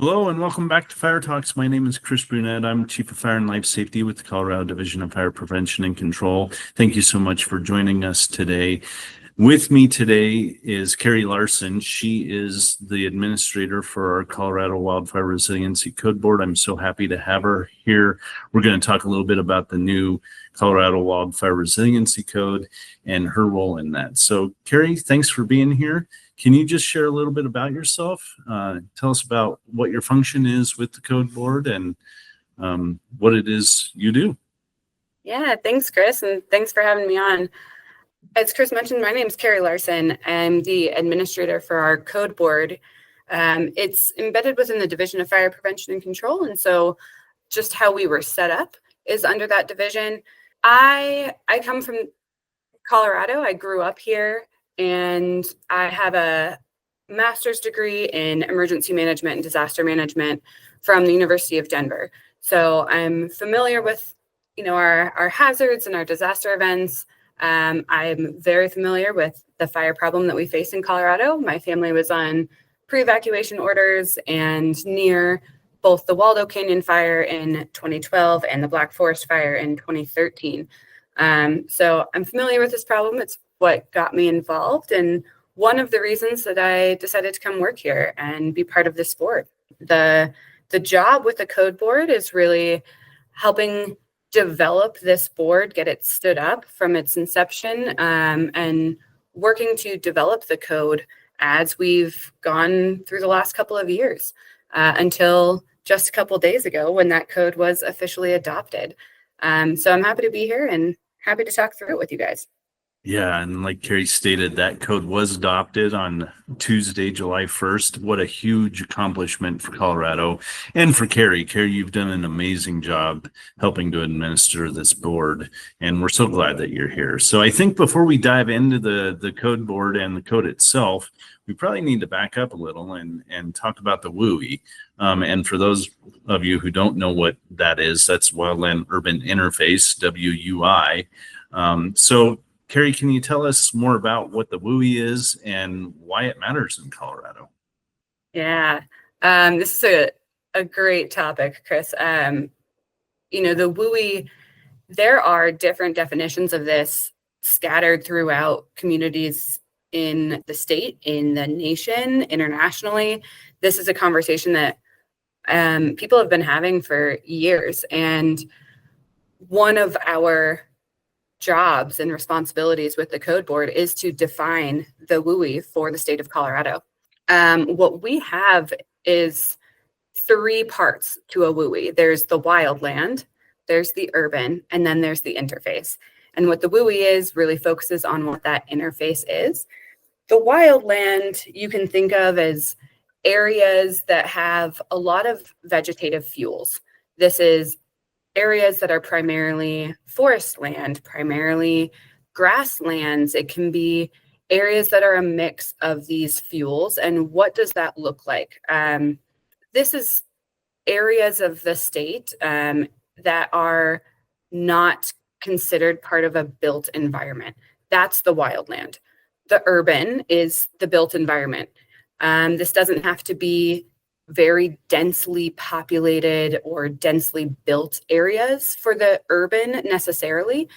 Hello and welcome back to Fire Talks. My name is Chris Brunette. I'm Chief of Fire and Life Safety with the Colorado Division of Fire Prevention and Control. Thank you so much for joining us today. With me today is Carrie Larsen. She is the administrator for our Colorado Wildfire Resiliency Code Board. I'm so happy to have her here. We're going to talk a little bit about the new Colorado Wildfire Resiliency Code and her role in that. So Carrie, thanks for being here. Can you just share a little bit about yourself? Tell us about what your function is with the code board and what it is you do. Yeah, thanks, Chris, and thanks for having me on. As Chris mentioned, my name is Carrie Larsen. I'm the administrator for our code board. It's embedded within the Division of Fire Prevention and Control, and so just how we were set up is under that division. I come from Colorado. I grew up here. And I have a master's degree in emergency management and disaster management from the University of Denver. So I'm familiar with, our hazards and our disaster events. I'm very familiar with the fire problem that we face in Colorado. My family was on pre-evacuation orders and near both the Waldo Canyon fire in 2012 and the Black Forest fire in 2013. So I'm familiar with this problem. It's what got me involved, and one of the reasons that I decided to come work here and be part of this board. The job with the code board is really helping develop this board, get it stood up from its inception, and working to develop the code as we've gone through the last couple of years, until just a couple of days ago when that code was officially adopted. So I'm happy to be here and happy to talk through it with you guys. Yeah, and like Carrie stated, that code was adopted on Tuesday, July 1st. What a huge accomplishment for Colorado and for Carrie. Carrie, you've done an amazing job helping to administer this board, and we're so glad that you're here. So I think before we dive into the code board and the code itself, we probably need to back up a little and talk about the WUI. And for those of you who don't know what that is, that's Wildland Urban Interface, WUI. So Carrie, can you tell us more about what the WUI is and why it matters in Colorado? Yeah, this is a great topic, Chris. The WUI, there are different definitions of this scattered throughout communities in the state, in the nation, internationally. This is a conversation that people have been having for years. And one of our jobs and responsibilities with the code board is to define the WUI for the state of Colorado. What we have is three parts to a WUI. There's the wildland, there's the urban, and then there's the interface. And what the WUI is really focuses on what that interface is. The wildland you can think of as areas that have a lot of vegetative fuels. This is areas that are primarily forest land, primarily grasslands. It can be areas that are a mix of these fuels. And what does that look like? This is areas of the state that are not considered part of a built environment. That's the wildland. The urban is the built environment. This doesn't have to be very densely populated or densely built areas for the urban necessarily,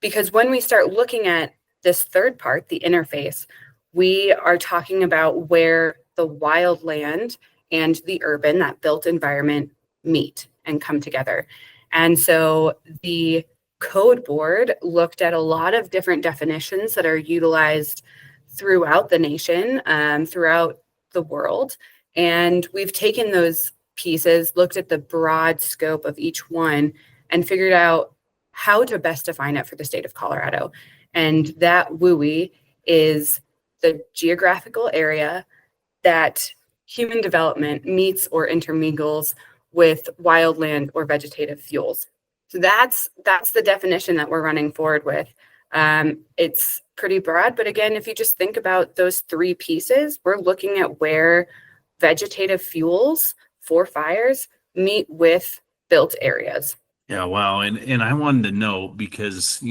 because when we start looking at this third part, the interface, we are talking about where the wildland and the urban, that built environment, meet and come together. And so the code board looked at a lot of different definitions that are utilized throughout the nation, throughout the world. And we've taken those pieces, looked at the broad scope of each one, and figured out how to best define it for the state of Colorado. And that WUI is the geographical area that human development meets or intermingles with wildland or vegetative fuels. So that's the definition that we're running forward with. It's pretty broad, but again, if you just think about those three pieces, we're looking at where vegetative fuels for fires meet with built areas. Yeah, wow. And I wanted to know because,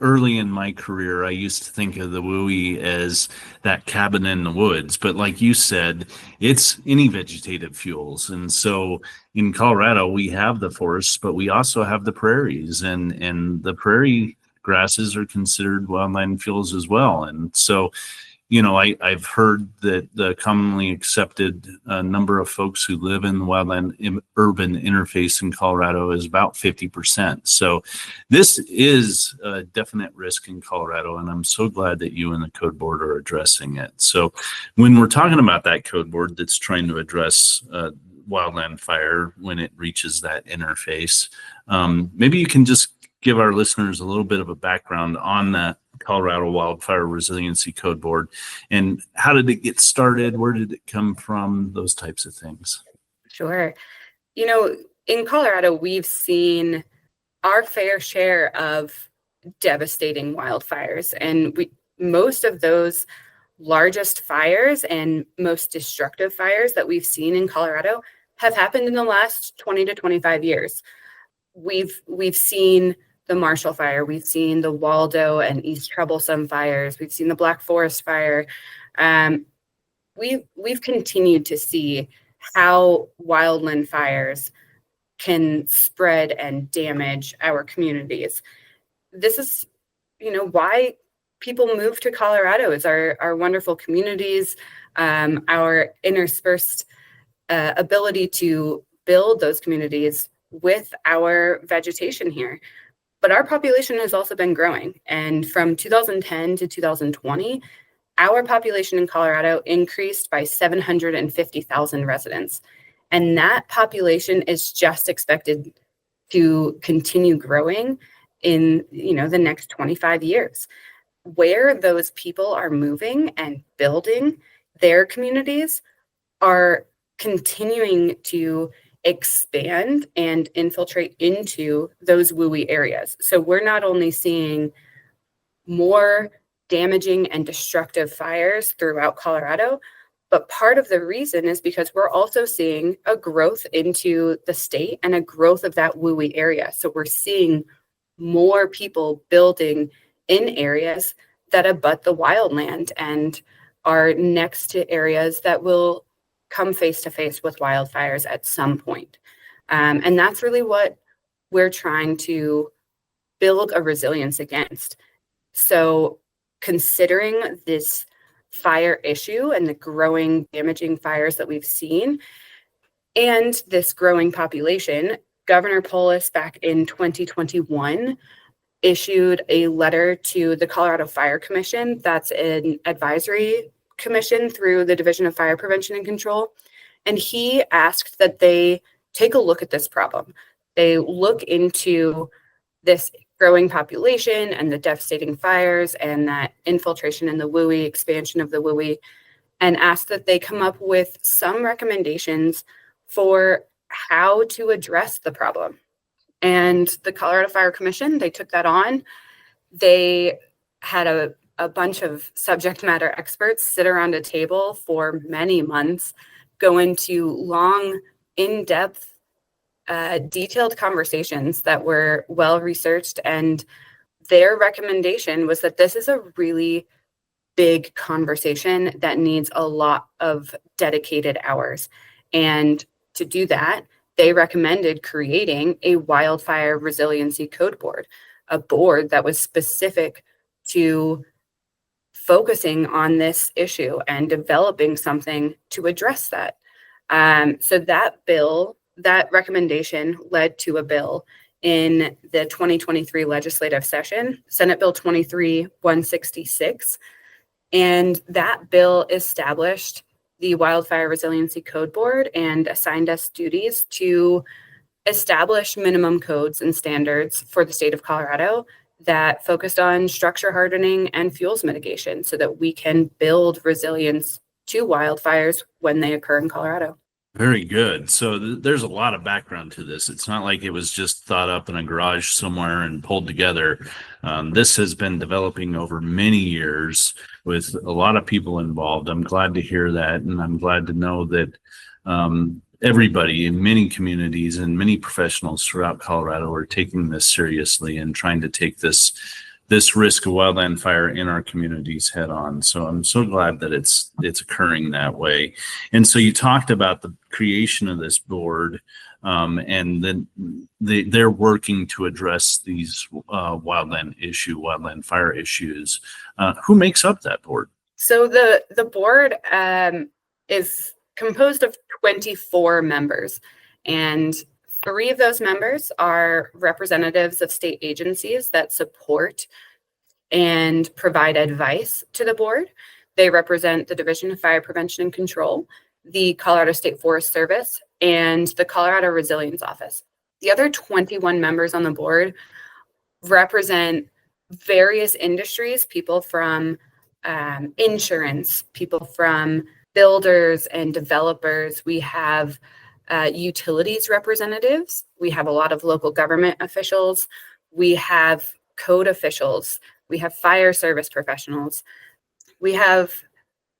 early in my career, I used to think of the WUI as that cabin in the woods. But like you said, it's any vegetative fuels. And so in Colorado, we have the forests, but we also have the prairies, and the prairie grasses are considered wildland fuels as well. And so I've heard that the commonly accepted number of folks who live in the urban interface in Colorado is about 50%. So this is a definite risk in Colorado, and I'm so glad that you and the code board are addressing it. So when we're talking about that code board that's trying to address wildland fire when it reaches that interface, maybe you can just give our listeners a little bit of a background on that Colorado Wildfire Resiliency Code Board, and how did it get started? Where did it come from? Those types of things. Sure. In Colorado, we've seen our fair share of devastating wildfires, and most of those largest fires and most destructive fires that we've seen in Colorado have happened in the last 20 to 25 years. We've seen the Marshall Fire, we've seen the Waldo and East Troublesome fires, we've seen the Black Forest Fire. We've continued to see how wildland fires can spread and damage our communities. This is, why people move to Colorado, is our wonderful communities, our interspersed ability to build those communities with our vegetation here. But our population has also been growing. And from 2010 to 2020, our population in Colorado increased by 750,000 residents. And that population is just expected to continue growing in, the next 25 years. Where those people are moving and building their communities are continuing to expand and infiltrate into those WUI areas. So we're not only seeing more damaging and destructive fires throughout Colorado, but part of the reason is because we're also seeing a growth into the state and a growth of that WUI area. So we're seeing more people building in areas that abut the wildland and are next to areas that will come face to face with wildfires at some point. And that's really what we're trying to build a resilience against. So considering this fire issue and the growing damaging fires that we've seen and this growing population, Governor Polis back in 2021 issued a letter to the Colorado Fire Commission. That's an advisory commission through the Division of Fire Prevention and Control. And he asked that they take a look at this problem. They look into this growing population and the devastating fires and that infiltration in the WUI, expansion of the WUI, and ask that they come up with some recommendations for how to address the problem. And the Colorado Fire Commission, they took that on. They had a bunch of subject matter experts sit around a table for many months, go into long, in-depth, detailed conversations that were well researched. And their recommendation was that this is a really big conversation that needs a lot of dedicated hours. And to do that, they recommended creating a Wildfire Resiliency Code Board, a board that was specific to focusing on this issue and developing something to address that. So that recommendation led to a bill in the 2023 legislative session, Senate Bill 23-166. And that bill established the Wildfire Resiliency Code Board and assigned us duties to establish minimum codes and standards for the state of Colorado that focused on structure hardening and fuels mitigation so that we can build resilience to wildfires when they occur in Colorado. Very good. So there's a lot of background to this. It's not like it was just thought up in a garage somewhere and pulled together. This has been developing over many years with a lot of people involved. I'm glad to hear that. And I'm glad to know that everybody in many communities and many professionals throughout Colorado are taking this seriously and trying to take this risk of wildland fire in our communities head on. So I'm so glad that it's occurring that way. And so you talked about the creation of this board, and then they're working to address these wildland fire issues. Who makes up that board? So the board is composed of 24 members, and 3 of those members are representatives of state agencies that support and provide advice to the board. They represent the Division of Fire Prevention and Control, the Colorado State Forest Service, and the Colorado Resilience Office. The other 21 members on the board represent various industries, people from insurance, people from builders and developers. We have utilities representatives. We have a lot of local government officials. We have code officials. We have fire service professionals. We have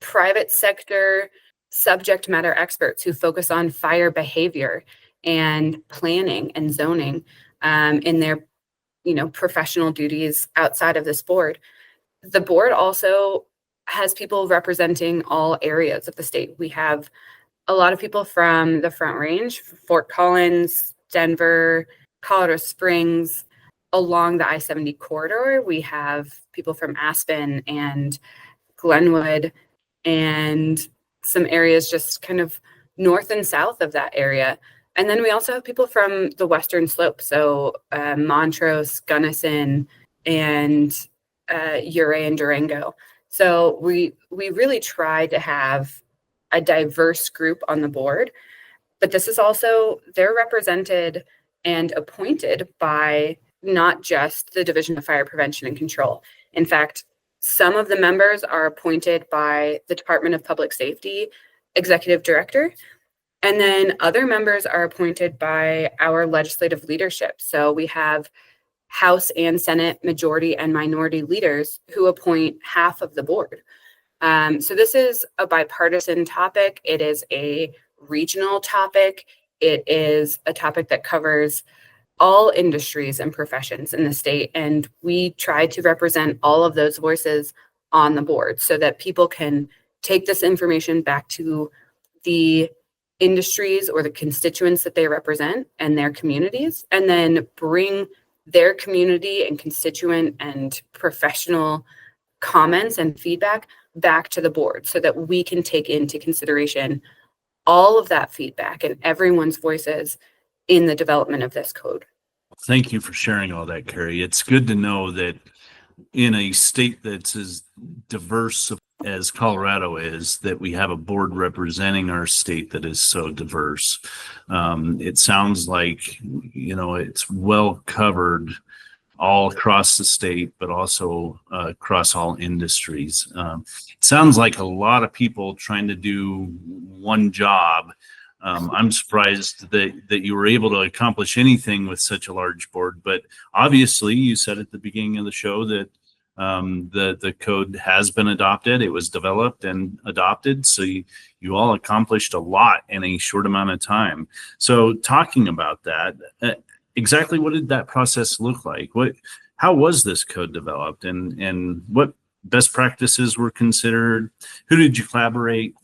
private sector subject matter experts who focus on fire behavior and planning and zoning in their professional duties outside of this board. The board also has people representing all areas of the state. We have a lot of people from the Front Range, Fort Collins, Denver, Colorado Springs, along the I-70 corridor. We have people from Aspen and Glenwood and some areas just kind of north and south of that area. And then we also have people from the Western Slope, so Montrose, Gunnison, and Ouray and Durango. So we really try to have a diverse group on the board, but this is also, they're represented and appointed by not just the Division of Fire Prevention and Control. In fact, some of the members are appointed by the Department of Public Safety Executive Director, and then other members are appointed by our legislative leadership. So we have House and Senate majority and minority leaders who appoint half of the board. So this is a bipartisan topic. It is a regional topic. It is a topic that covers all industries and professions in the state. And we try to represent all of those voices on the board so that people can take this information back to the industries or the constituents that they represent and their communities, and then bring their community and constituent and professional comments and feedback back to the board so that we can take into consideration all of that feedback and everyone's voices in the development of this code. Thank you for sharing all that, Carrie. It's good to know that in a state that's as diverse as Colorado is, that we have a board representing our state that is so diverse. It sounds like, it's well covered all across the state, but also across all industries. It sounds like a lot of people trying to do one job. I'm surprised that you were able to accomplish anything with such a large board, but obviously you said at the beginning of the show that the code has been adopted. It was developed and adopted. So you all accomplished a lot in a short amount of time. So talking about that, exactly what did that process look like? How was this code developed, and what best practices were considered? Who did you collaborate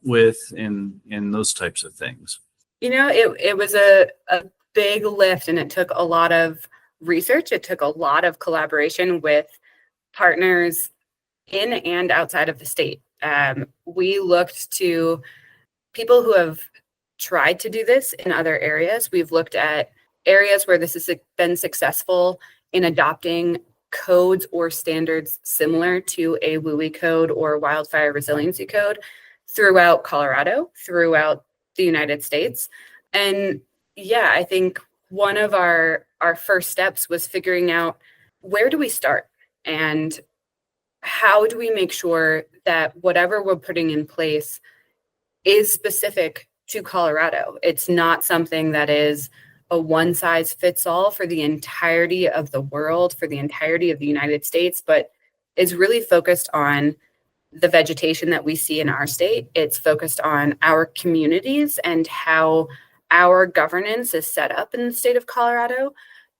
with, and those types of things? It was a big lift, and it took a lot of research. It took a lot of collaboration with partners in and outside of the state. We looked to people who have tried to do this in other areas. We've looked at areas where this has been successful in adopting codes or standards similar to a WUI code or Wildfire Resiliency Code throughout Colorado, throughout the United States. And yeah, I think one of our first steps was figuring out, where do we start? And how do we make sure that whatever we're putting in place is specific to Colorado? It's not something that is a one size fits all for the entirety of the world, for the entirety of the United States, but is really focused on the vegetation that we see in our state. It's focused on our communities and how our governance is set up in the state of Colorado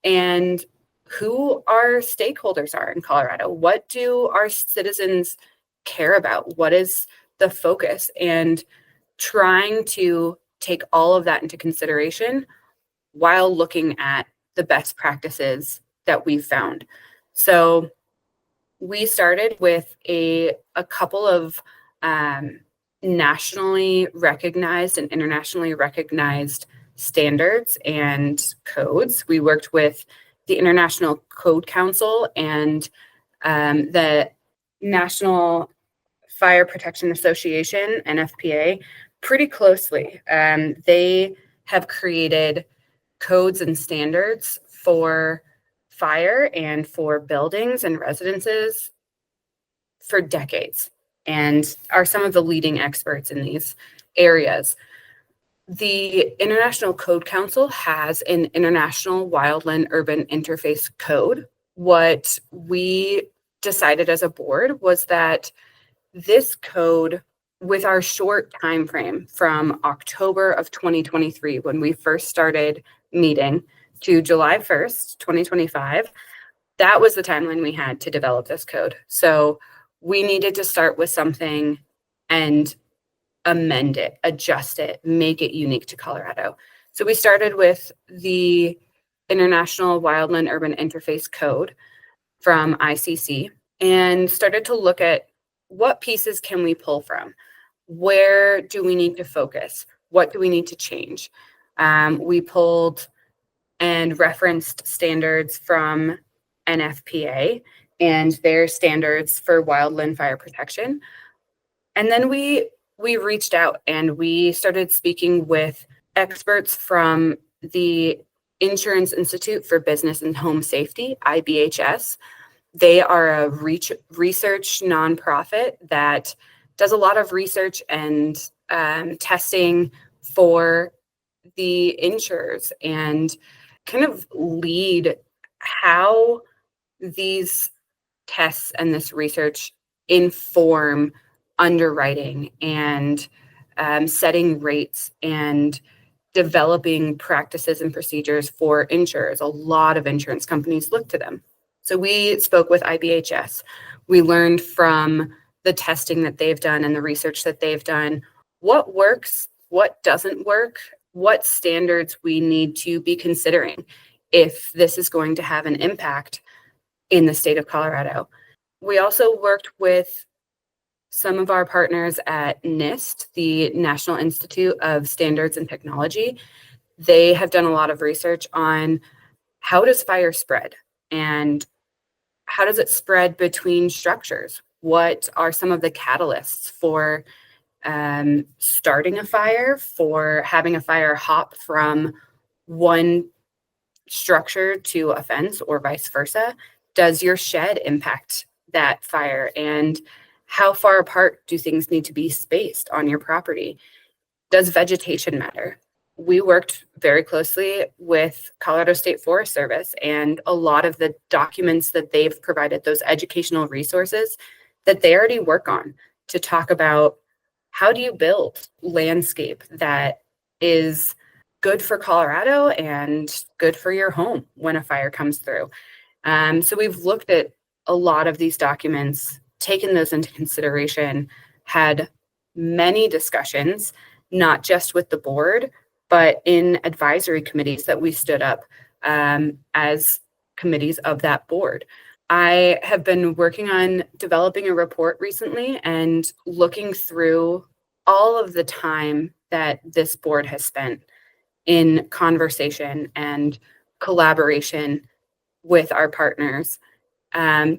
and who our stakeholders are in Colorado. What do our citizens care about? What is the focus? And trying to take all of that into consideration while looking at the best practices that we've found. So we started with a couple of nationally recognized and internationally recognized standards and codes. We worked with the International Code Council and the National Fire Protection Association, NFPA, pretty closely. They have created codes and standards for fire and for buildings and residences for decades and are some of the leading experts in these areas. The International Code Council has an International Wildland Urban Interface Code. What we decided as a board was that this code, with our short time frame from October of 2023, when we first started meeting, to July 1st, 2025, that was the timeline we had to develop this code. So we needed to start with something and amend it, adjust it, make it unique to Colorado. So we started with the International Wildland Urban Interface Code from ICC and started to look at what pieces can we pull from? Where do we need to focus? What do we need to change? We pulled and referenced standards from NFPA and their standards for wildland fire protection. And then we reached out and we started speaking with experts from the Insurance Institute for Business and Home Safety, IBHS. They are a research nonprofit that does a lot of research and testing for the insurers and kind of lead how these tests and this research inform underwriting and setting rates and developing practices and procedures for insurers. A lot of insurance companies look to them. So we spoke with IBHS. We learned from the testing that they've done and the research that they've done, what works, what doesn't work, what standards we need to be considering if this is going to have an impact in the state of Colorado. We also worked with some of our partners at NIST, the National Institute of Standards and Technology. They have done a lot of research on how does fire spread and how does it spread between structures? What are some of the catalysts for starting a fire, for having a fire hop from one structure to a fence or vice versa? Does your shed impact that fire? And how far apart do things need to be spaced on your property? Does vegetation matter? We worked very closely with Colorado State Forest Service, and a lot of the documents that they've provided, those educational resources that they already work on to talk about how do you build landscape that is good for Colorado and good for your home when a fire comes through. So we've looked at a lot of these documents, taken those into consideration, had many discussions, not just with the board, but in advisory committees that we stood up as committees of that board. I have been working on developing a report recently and looking through all of the time that this board has spent in conversation and collaboration with our partners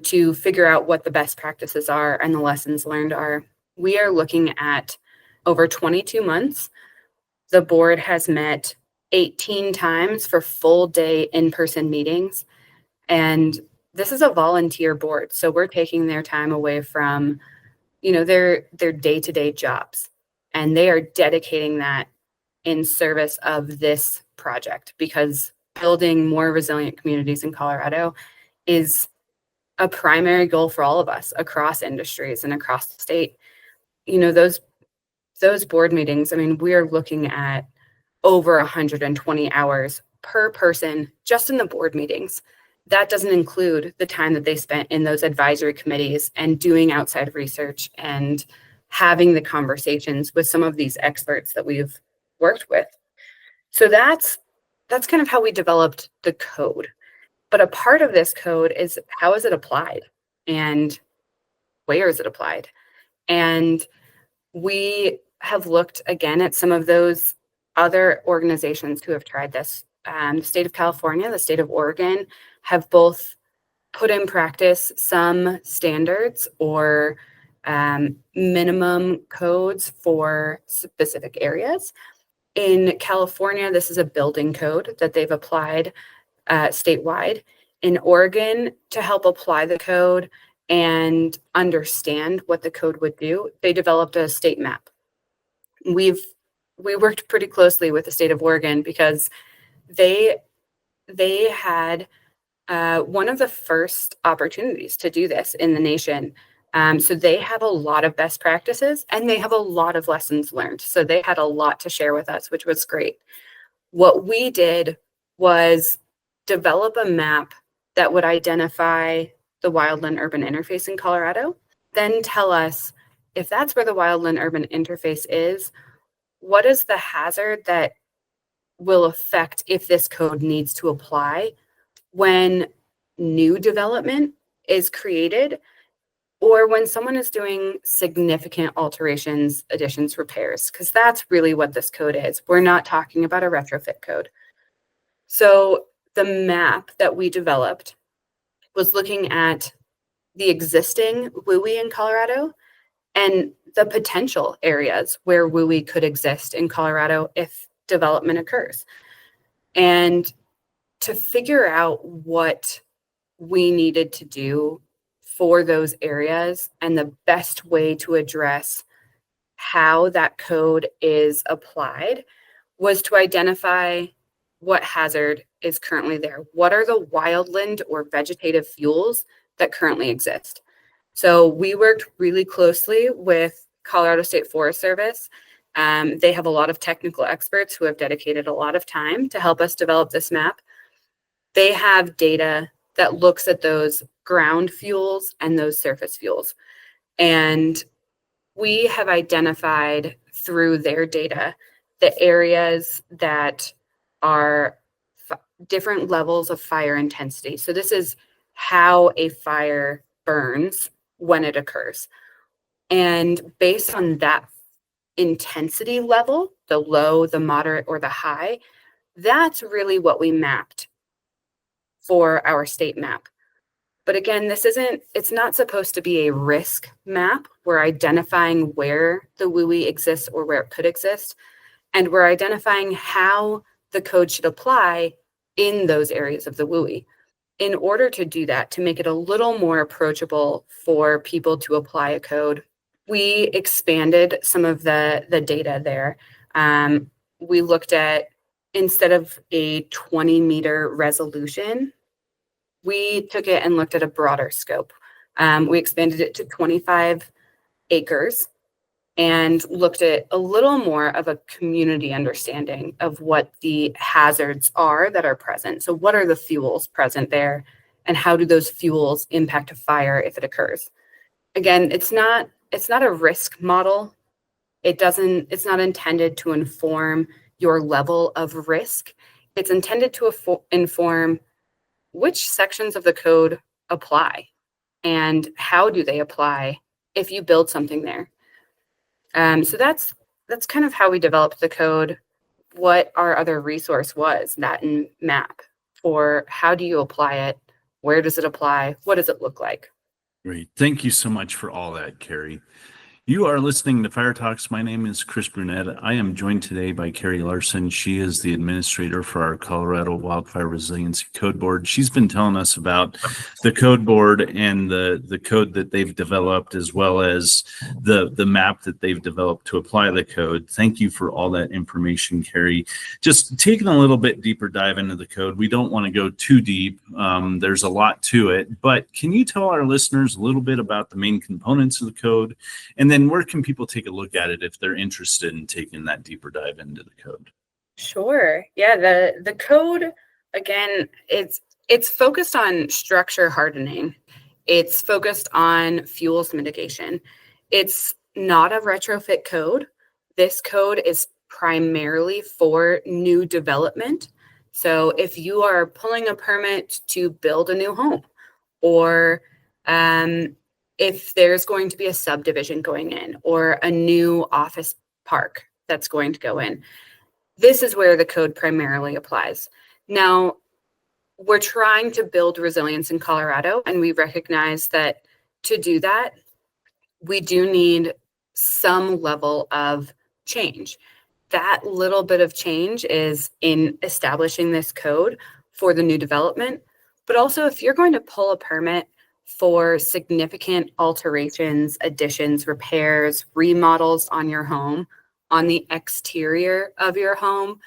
to figure out what the best practices are and the lessons learned are. We are looking at over 22 months. The board has met 18 times for full day in-person meetings. And this is a volunteer board. So we're taking their time away from, their day-to-day jobs. And they are dedicating that in service of this project, because building more resilient communities in Colorado is a primary goal for all of us across industries and across the state. You know, those board meetings, I mean, we are looking at over 120 hours per person just in the board meetings. That doesn't include the time that they spent in those advisory committees and doing outside research and having the conversations with some of these experts that we've worked with. So that's kind of how we developed the code. But a part of this code is, how is it applied and where is it applied? And we have looked again at some of those other organizations who have tried this. The state of California, the state of Oregon have both put in practice some standards or minimum codes for specific areas. In California, this is a building code that they've applied statewide. In Oregon, to help apply the code and understand what the code would do, they developed a state map. We worked pretty closely with the state of Oregon because they had one of the first opportunities to do this in the nation. So they have a lot of best practices and they have a lot of lessons learned. So they had a lot to share with us, which was great. What we did was develop a map that would identify the wildland-urban interface in Colorado, then tell us if that's where the wildland-urban interface is, what is the hazard that will affect if this code needs to apply when new development is created or when someone is doing significant alterations, additions, repairs, because that's really what this code is. We're not talking about a retrofit code. So the map that we developed was looking at the existing WUI in Colorado and the potential areas where WUI could exist in Colorado if development occurs. And to figure out what we needed to do for those areas and the best way to address how that code is applied was to identify what hazard is currently there. What are the wildland or vegetative fuels that currently exist? So we worked really closely with Colorado State Forest Service. They have a lot of technical experts who have dedicated a lot of time to help us develop this map. They have data that looks at those ground fuels and those surface fuels. And we have identified through their data the areas that are different levels of fire intensity. So this is how a fire burns when it occurs. And based on that intensity level, the low, the moderate, or the high, that's really what we mapped for our state map. But again, it's not supposed to be a risk map. We're identifying where the WUI exists or where it could exist. And we're identifying how the code should apply in those areas of the WUI. In order to do that, to make it a little more approachable for people to apply a code, we expanded some of the data there. We looked at, instead of a 20-meter resolution, we took it and looked at a broader scope. We expanded it to 25 acres and looked at a little more of a community understanding of what the hazards are that are present. So what are the fuels present there and how do those fuels impact a fire if it occurs? Again, it's not a risk model. It's not intended to inform your level of risk. It's intended to inform which sections of the code apply and how do they apply if you build something there. So that's kind of how we developed the code. What our other resource was, that map for how do you apply it, where does it apply, what does it look like? Great. Thank you so much for all that, Carrie. You are listening to Fire Talks. My name is Chief Brunette. I am joined today by Carrie Larsen. She is the administrator for our Colorado Wildfire Resiliency Code Board. She's been telling us about the code board and the code that they've developed, as well as the map that they've developed to apply the code. Thank you for all that information, Carrie. Just taking a little bit deeper dive into the code. We don't want to go too deep. There's a lot to it, but can you tell our listeners a little bit about the main components of the code? And then where can people take a look at it if they're interested in taking that deeper dive into the code? Sure. Yeah, the code, again, it's focused on structure hardening. It's focused on fuels mitigation. It's not a retrofit code. This code is primarily for new development. So if you are pulling a permit to build a new home, or if there's going to be a subdivision going in or a new office park that's going to go in, this is where the code primarily applies. Now, we're trying to build resilience in Colorado, and we recognize that to do that, we do need some level of change. That little bit of change is in establishing this code for the new development. But also, if you're going to pull a permit for significant alterations, additions, repairs, remodels on your home, on the exterior of your home,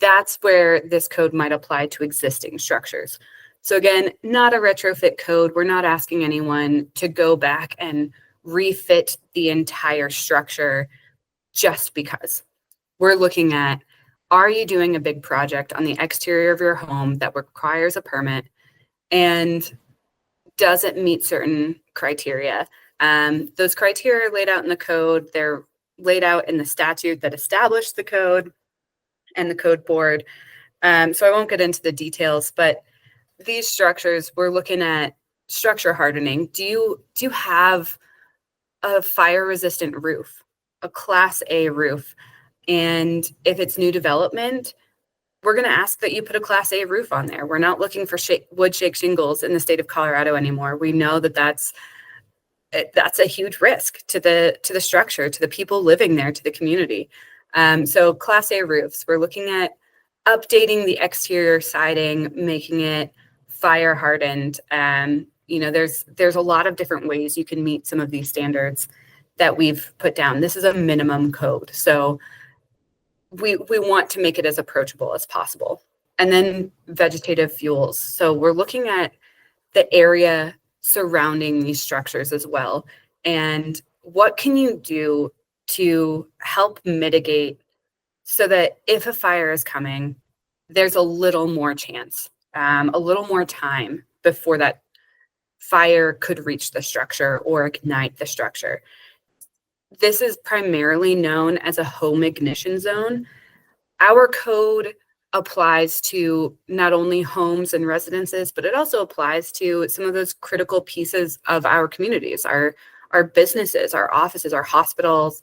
that's where this code might apply to existing structures. So again, not a retrofit code. We're not asking anyone to go back and refit the entire structure just because. We're looking at, are you doing a big project on the exterior of your home that requires a permit, and does it meet certain criteria? Those criteria are laid out in the code. They're laid out in the statute that established the code and the code board. So I won't get into the details, but these structures, we're looking at structure hardening. Do you have a fire resistant roof, a Class A roof? And if it's new development, we're going to ask that you put a Class A roof on there. We're not looking for wood shake shingles in the state of Colorado anymore. We know that that's a huge risk to the structure, to the people living there, to the community. So Class A roofs, we're looking at updating the exterior siding, making it fire hardened. There's a lot of different ways you can meet some of these standards that we've put down. This is a minimum code. So we want to make it as approachable as possible. And then vegetative fuels. So we're looking at the area surrounding these structures as well. And what can you do to help mitigate so that if a fire is coming, there's a little more chance, a little more time before that fire could reach the structure or ignite the structure. This is primarily known as a home ignition zone. Our code applies to not only homes and residences, but it also applies to some of those critical pieces of our communities, our businesses, our offices, our hospitals.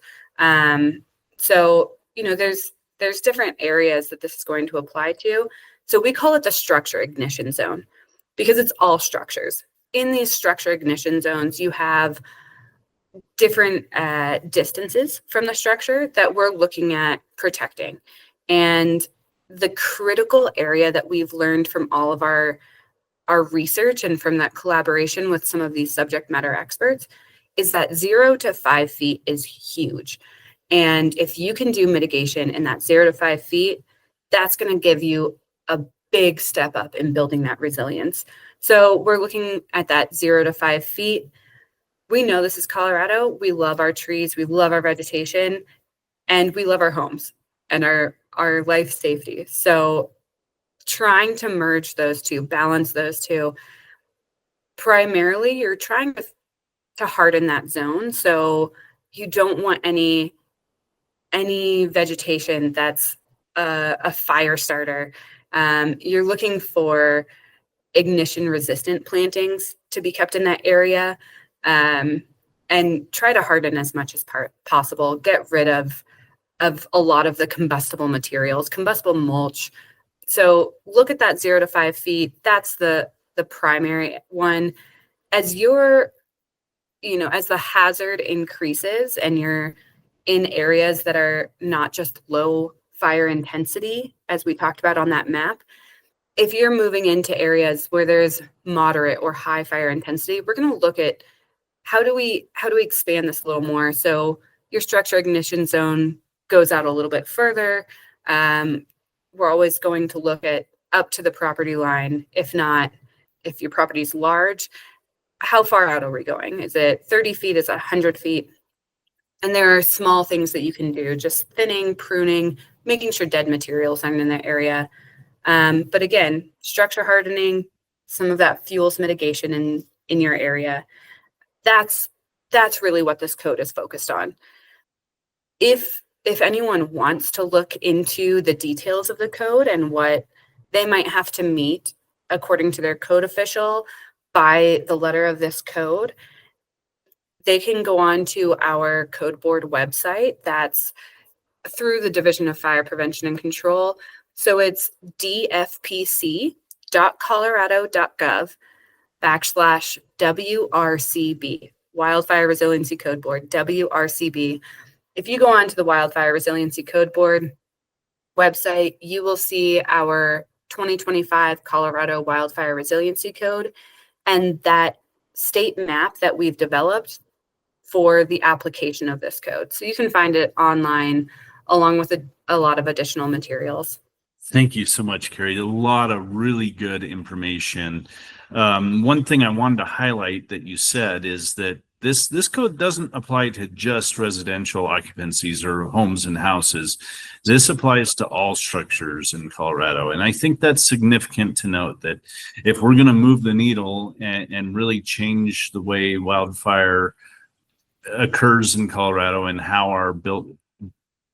So there's different areas that this is going to apply to. So we call it the structure ignition zone because it's all structures. In these structure ignition zones, you have different distances from the structure that we're looking at protecting. And the critical area that we've learned from all of our research and from that collaboration with some of these subject matter experts is that 0 to 5 feet is huge. And if you can do mitigation in that 0 to 5 feet, that's going to give you a big step up in building that resilience. So we're looking at that 0 to 5 feet. We know this is Colorado. We love our trees. We love our vegetation, and we love our homes and our life safety. So trying to merge those two, balance those two, primarily you're trying to harden that zone. So you don't want any vegetation that's a fire starter. You're looking for ignition resistant plantings to be kept in that area, and try to harden as much as possible. Get rid of a lot of the combustible materials, combustible mulch. So look at that 0 to 5 feet. That's the primary one. As you're as the hazard increases and you're in areas that are not just low fire intensity, as we talked about on that map, if you're moving into areas where there's moderate or high fire intensity, we're going to look at how do we expand this a little more. So your structure ignition zone goes out a little bit further. We're always going to look at up to the property line. If not, if your property is large, how far out are we going? Is it 30 feet? Is it 100 feet? And there are small things that you can do, just thinning, pruning, making sure dead materials aren't in that area. But again, structure hardening, some of that fuels mitigation in your area. That's really what this code is focused on. If anyone wants to look into the details of the code and what they might have to meet according to their code official by the letter of this code, they can go on to our code board website. That's through the Division of Fire Prevention and Control. So it's dfpc.colorado.gov/WRCB, Wildfire Resiliency Code Board, WRCB. If you go on to the Wildfire Resiliency Code Board website, you will see our 2025 Colorado Wildfire Resiliency Code and that state map that we've developed for the application of this code. So you can find it online along with a lot of additional materials. Thank you so much, Carrie. A lot of really good information. One thing I wanted to highlight that you said is that this code doesn't apply to just residential occupancies or homes and houses. This applies to all structures in Colorado. And I think that's significant to note that if we're going to move the needle and really change the way wildfire occurs in Colorado and how our built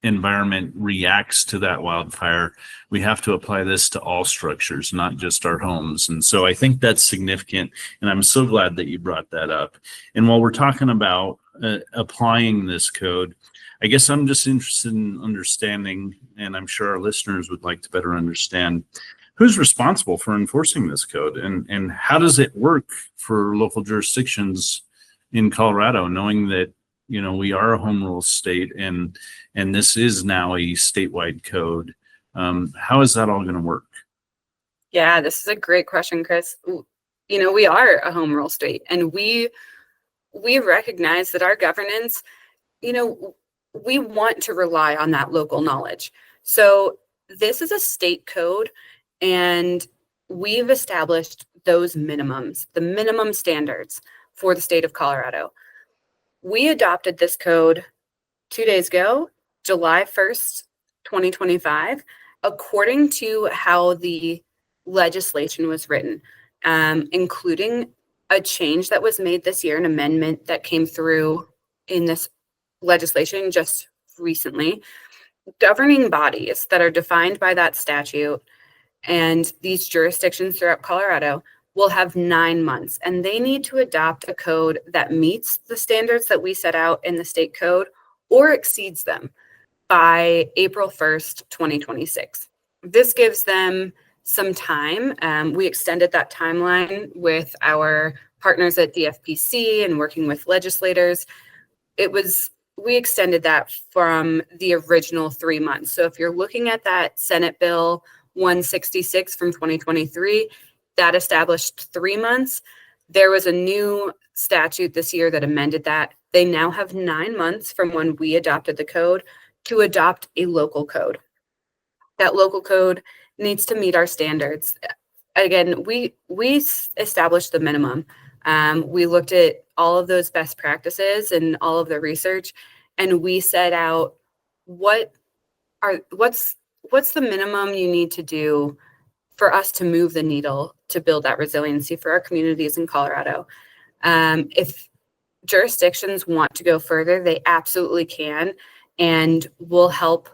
environment reacts to that wildfire, we have to apply this to all structures, not just our homes. And so I think that's significant. And I'm so glad that you brought that up. And while we're talking about applying this code, I guess I'm just interested in understanding, and I'm sure our listeners would like to better understand, who's responsible for enforcing this code and how does it work for local jurisdictions in Colorado, knowing that we are a home rule state and this is now a statewide code. How is that all going to work? Yeah, this is a great question, Chris. We are a home rule state and we recognize that our governance, we want to rely on that local knowledge. So this is a state code and we've established those minimums, the minimum standards for the state of Colorado. We adopted this code 2 days ago, July 1st, 2025, according to how the legislation was written, including a change that was made this year, an amendment that came through in this legislation just recently. Governing bodies that are defined by that statute and these jurisdictions throughout Colorado will have 9 months, and they need to adopt a code that meets the standards that we set out in the state code or exceeds them by April 1st, 2026. This gives them some time. We extended that timeline with our partners at DFPC and working with legislators. We extended that from the original 3 months. So if you're looking at that Senate Bill 166 from 2023, that established 3 months. There was a new statute this year that amended that. They now have 9 months from when we adopted the code to adopt a local code. That local code needs to meet our standards. Again, we established the minimum. We looked at all of those best practices and all of the research, and we set out what's the minimum you need to do for us to move the needle to build that resiliency for our communities in Colorado. If jurisdictions want to go further, they absolutely can, and we'll help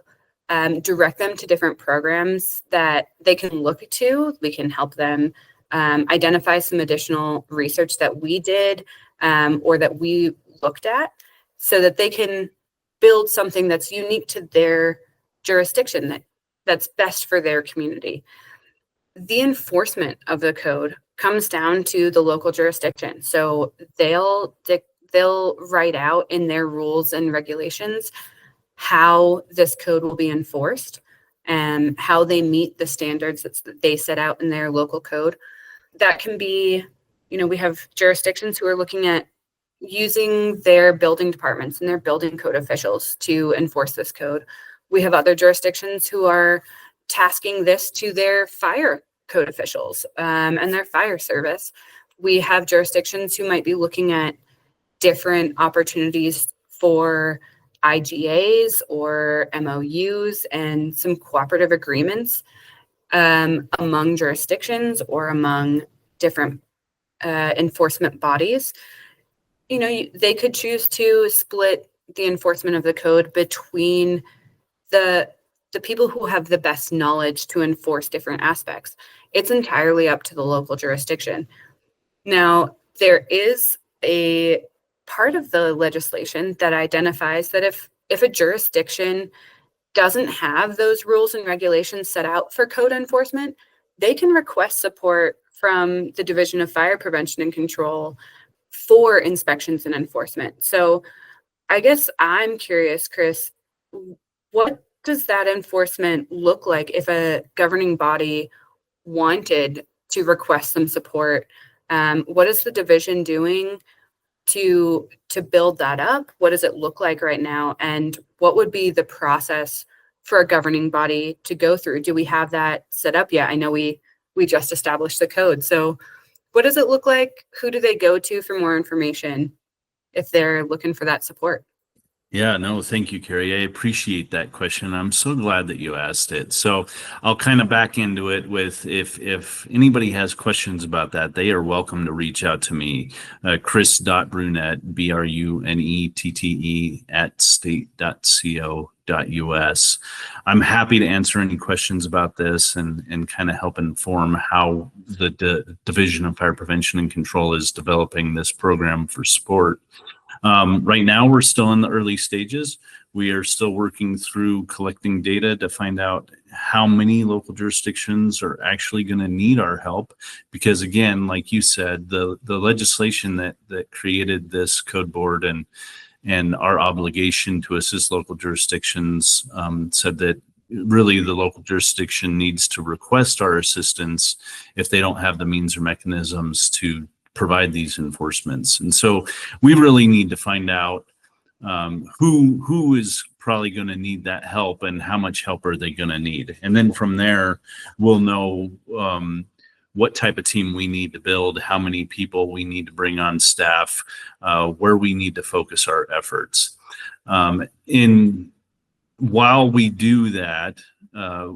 direct them to different programs that they can look to. We can help them identify some additional research that we did or that we looked at so that they can build something that's unique to their jurisdiction that's best for their community. The enforcement of the code comes down to the local jurisdiction. So they'll they'll write out in their rules and regulations how this code will be enforced and how they meet the standards that they set out in their local code. That can be, we have jurisdictions who are looking at using their building departments and their building code officials to enforce this code. We have other jurisdictions who are tasking this to their fire code officials and their fire service. We have jurisdictions who might be looking at different opportunities for IGAs or MOUs and some cooperative agreements among jurisdictions or among different enforcement bodies. They could choose to split the enforcement of the code between the people who have the best knowledge to enforce different aspects. It's entirely up to the local jurisdiction. Now, there is a part of the legislation that identifies that if a jurisdiction doesn't have those rules and regulations set out for code enforcement, they can request support from the Division of Fire Prevention and Control for inspections and enforcement. So I guess I'm curious, Chris, what does that enforcement look like if a governing body wanted to request some support? What is the division doing to build that up? What does it look like right now? And what would be the process for a governing body to go through? Do we have that set up yet? I know we just established the code. So what does it look like? Who do they go to for more information if they're looking for that support? Yeah, no, thank you, Carrie. I appreciate that question. I'm so glad that you asked it. So I'll kind of back into it with if anybody has questions about that, they are welcome to reach out to me, Chris.Brunette, BRUNETTE @state.co.us. I'm happy to answer any questions about this and kind of help inform how the Division of Fire Prevention and Control is developing this program for sport. Right now, we're still in the early stages. We are still working through collecting data to find out how many local jurisdictions are actually going to need our help. Because again, like you said, the legislation that created this code board and our obligation to assist local jurisdictions said that really the local jurisdiction needs to request our assistance if they don't have the means or mechanisms to provide these enforcements. And so we really need to find out who is probably going to need that help and how much help are they going to need. And then from there, we'll know what type of team we need to build, how many people we need to bring on staff, where we need to focus our efforts. While we do that,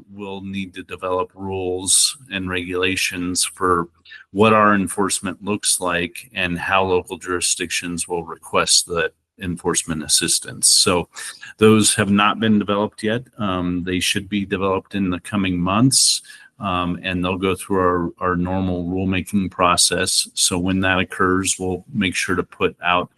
we'll need to develop rules and regulations for what our enforcement looks like and how local jurisdictions will request the enforcement assistance. So those have not been developed yet. They should be developed in the coming months, and they'll go through our normal rulemaking process. So when that occurs, we'll make sure to put out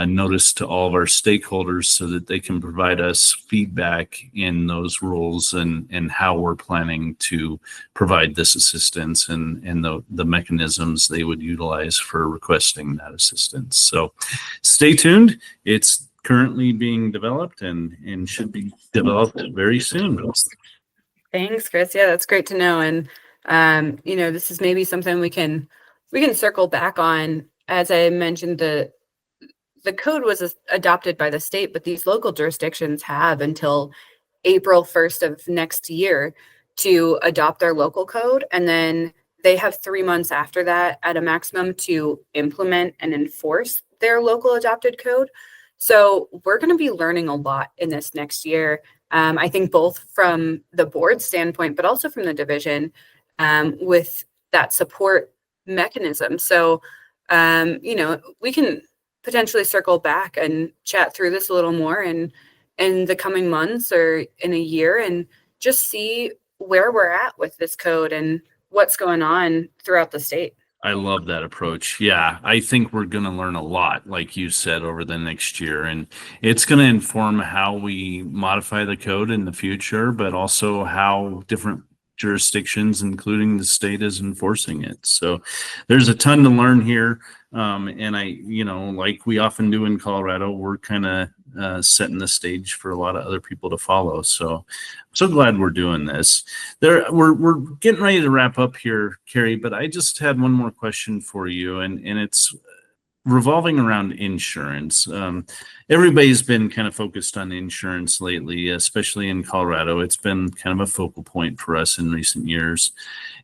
notice to all of our stakeholders so that they can provide us feedback in those rules and how we're planning to provide this assistance and the mechanisms they would utilize for requesting that assistance. So stay tuned. It's currently being developed and should be developed very soon. Thanks, Chris. Yeah, that's great to know. And this is maybe something we can circle back on. As I mentioned, the code was adopted by the state, but these local jurisdictions have until April 1st of next year to adopt their local code. And then they have 3 months after that at a maximum to implement and enforce their local adopted code. So we're going to be learning a lot in this next year. I think both from the board standpoint, but also from the division with that support mechanism. So, we can potentially circle back and chat through this a little more in the coming months or in a year and just see where we're at with this code and what's going on throughout the state. I love that approach. Yeah, I think we're going to learn a lot, like you said, over the next year. And it's going to inform how we modify the code in the future, but also how different jurisdictions, including the state, is enforcing it. So there's a ton to learn here. And like we often do in Colorado, we're kind of setting the stage for a lot of other people to follow. So I'm so glad we're doing this. We're getting ready to wrap up here, Carrie, but I just had one more question for you, and it's revolving around insurance. Everybody's been kind of focused on insurance lately, especially in Colorado. It's been kind of a focal point for us in recent years.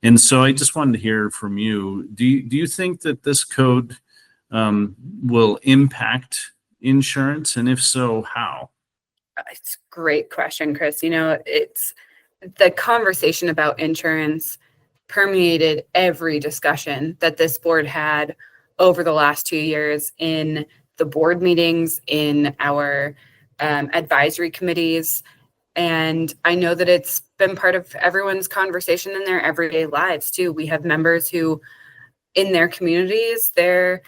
And so I just wanted to hear from you. Do you think that this code will impact insurance? And if so, how? It's a great question, Chris. It's the conversation about insurance permeated every discussion that this board had over the last 2 years in the board meetings, in our advisory committees. And I know that it's been part of everyone's conversation in their everyday lives too. We have members who, in their communities, they're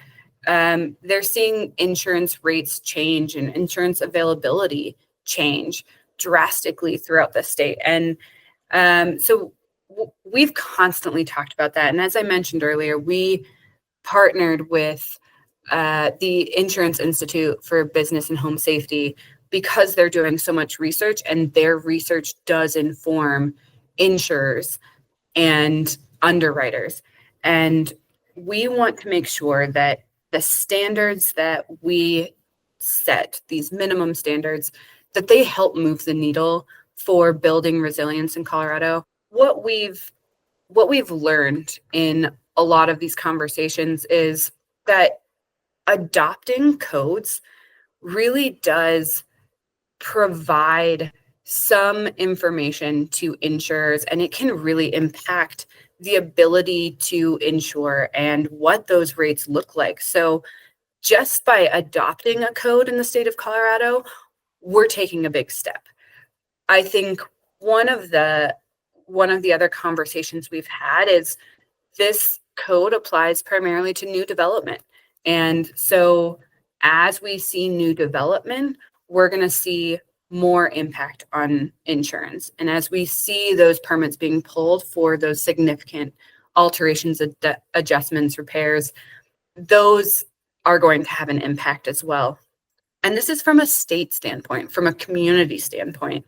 seeing insurance rates change and insurance availability change drastically throughout the state. And so we've constantly talked about that. And as I mentioned earlier, we partnered with the Insurance Institute for Business and Home Safety because they're doing so much research, and their research does inform insurers and underwriters. And we want to make sure that the standards that we set, these minimum standards, that they help move the needle for building resilience in Colorado. What we've learned in a lot of these conversations is that adopting codes really does provide some information to insurers, and it can really impact the ability to insure and what those rates look like. So just by adopting a code in the state of Colorado, we're taking a big step. I think one of the other conversations we've had is this code applies primarily to new development. And so as we see new development, we're going to see more impact on insurance. And as we see those permits being pulled for those significant alterations, adjustments, repairs, those are going to have an impact as well. And this is from a state standpoint, from a community standpoint.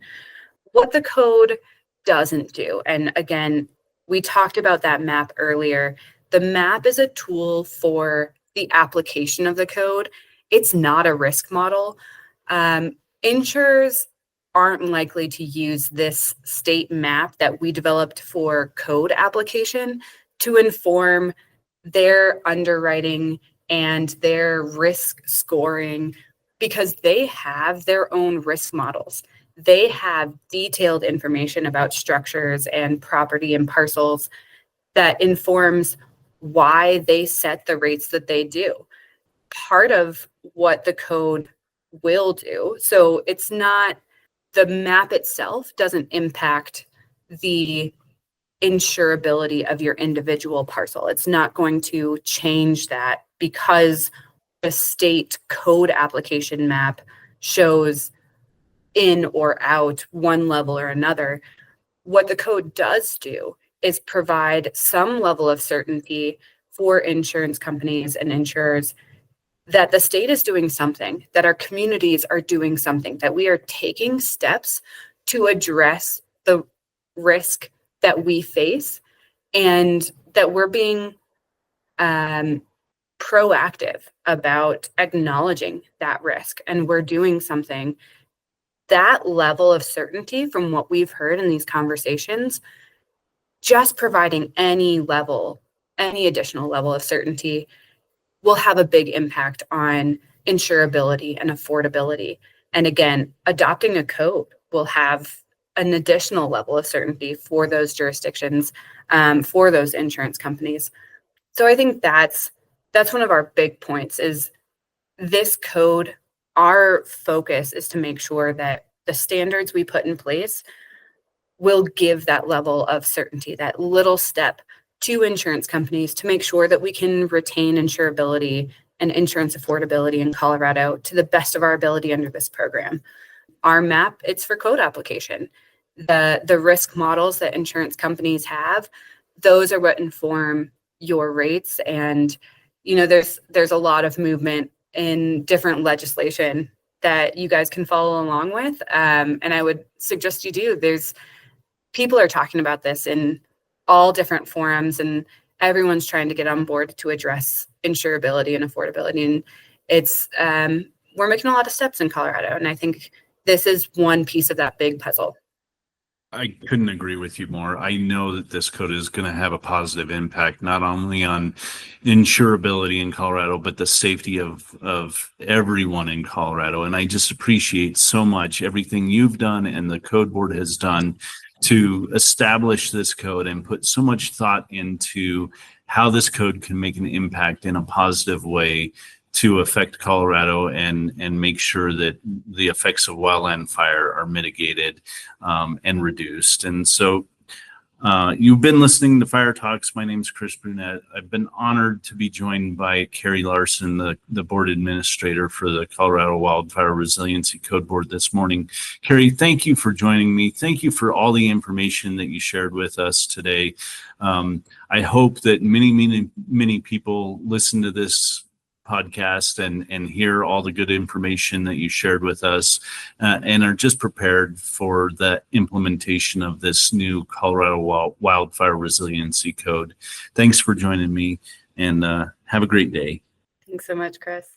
What the code doesn't do, and again, we talked about that map earlier. The map is a tool for the application of the code. It's not a risk model. Insurers aren't likely to use this state map that we developed for code application to inform their underwriting and their risk scoring, because they have their own risk models. They have detailed information about structures and property and parcels that informs why they set the rates that they do. Part of what the code will do, so it's not, the map itself doesn't impact the insurability of your individual parcel. It's not going to change that because the state code application map shows in or out one level or another. What the code does do is provide some level of certainty for insurance companies and insurers that the state is doing something, that our communities are doing something, that we are taking steps to address the risk that we face, and that we're being proactive about acknowledging that risk, and we're doing something. That level of certainty from what we've heard in these conversations, just providing any additional level of certainty will have a big impact on insurability and affordability. And again, adopting a code will have an additional level of certainty for those jurisdictions, for those insurance companies. So I think that's one of our big points is this code. Our focus is to make sure that the standards we put in place will give that level of certainty, that little step to insurance companies to make sure that we can retain insurability and insurance affordability in Colorado to the best of our ability under this program. Our map, it's for code application. the risk models that insurance companies have, those are what inform your rates. And, there's a lot of movement in different legislation that you guys can follow along with. And I would suggest you do. People are talking about this in all different forums, and everyone's trying to get on board to address insurability and affordability. And it's we're making a lot of steps in Colorado, and I think this is one piece of that big puzzle. I couldn't agree with you more. I know that this code is going to have a positive impact, not only on insurability in Colorado, but the safety of everyone in Colorado. And I just appreciate so much everything you've done and the code board has done to establish this code and put so much thought into how this code can make an impact in a positive way to affect Colorado and make sure that the effects of wildland fire are mitigated and reduced. And so you've been listening to Fire Talks. My name is Chief Brunette. I've been honored to be joined by Carrie Larsen, the board administrator for the Colorado Wildfire Resiliency Code Board this morning. Carrie, thank you for joining me. Thank you for all the information that you shared with us today. I hope that many people listen to this podcast and hear all the good information that you shared with us and are just prepared for the implementation of this new Colorado Wildfire Resiliency Code. Thanks for joining me, and have a great day. Thanks so much, Chris.